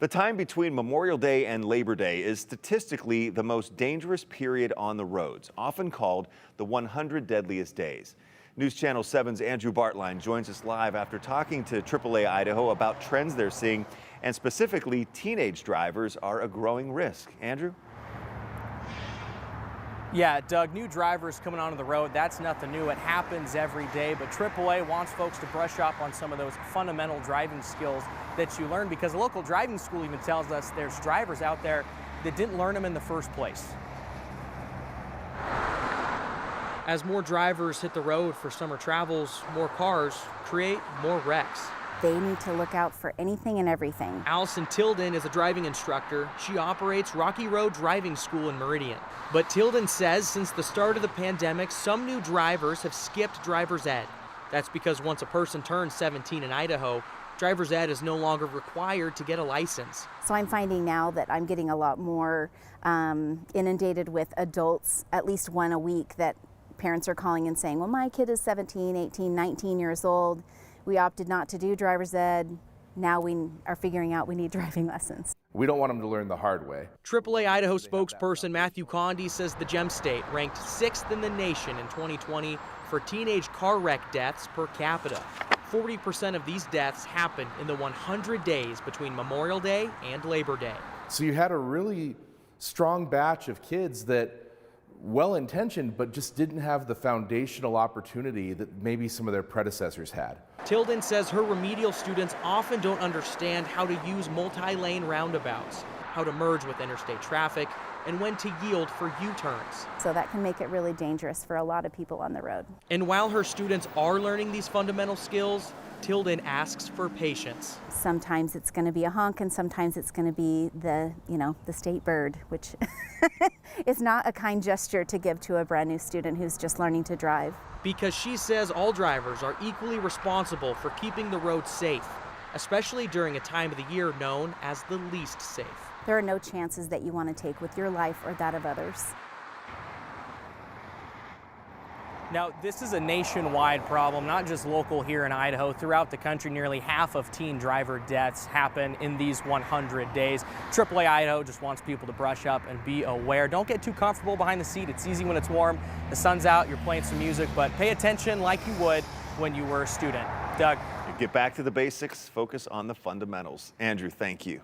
The time between Memorial Day and Labor Day is statistically the most dangerous period on the roads, often called the 100 Deadliest Days. News Channel 7's Andrew Bartline joins us live after talking to AAA Idaho about trends they're seeing, and specifically teenage drivers are a growing risk. Andrew? Yeah, Doug, new drivers coming onto the road, that's nothing new. It happens every day, but AAA wants folks to brush up on some of those fundamental driving skills that you learn, because a local driving school even tells us there's drivers out there that didn't learn them in the first place. As more drivers hit the road for summer travels, more cars create more wrecks. They need to look out for anything and everything. Allison Tilden is a driving instructor. She operates Rocky Road Driving School in Meridian. But Tilden says since the start of the pandemic, some new drivers have skipped driver's ed. That's because once a person turns 17 in Idaho, driver's ed is no longer required to get a license. So I'm finding now that I'm getting a lot more inundated with adults, at least one a week, that parents are calling and saying, well, my kid is 17, 18, 19 years old. We opted not to do driver's ed. Now we are figuring out we need driving lessons. We don't want them to learn the hard way. AAA Idaho spokesperson Matthew Condi says the Gem State ranked 6th in the nation in 2020 for teenage car wreck deaths per capita. 40% of these deaths happened in the 100 days between Memorial Day and Labor Day. So you had a really strong batch of kids that well-intentioned, but just didn't have the foundational opportunity that maybe some of their predecessors had. Tilden says her remedial students often don't understand how to use multi-lane roundabouts, how to merge with interstate traffic, and when to yield for U-turns. So that can make it really dangerous for a lot of people on the road. And while her students are learning these fundamental skills, Tilden asks for patience. Sometimes it's going to be a honk, and sometimes it's going to be the state bird, which is not a kind gesture to give to a brand new student who's just learning to drive. Because she says all drivers are equally responsible for keeping the roads safe, especially during a time of the year known as the least safe. There are no chances that you want to take with your life or that of others. Now, this is a nationwide problem, not just local here in Idaho. Throughout the country, nearly half of teen driver deaths happen in these 100 days. AAA Idaho just wants people to brush up and be aware. Don't get too comfortable behind the seat. It's easy when it's warm. The sun's out, you're playing some music, but pay attention like you would when you were a student. Doug? Get back to the basics, focus on the fundamentals. Andrew, thank you.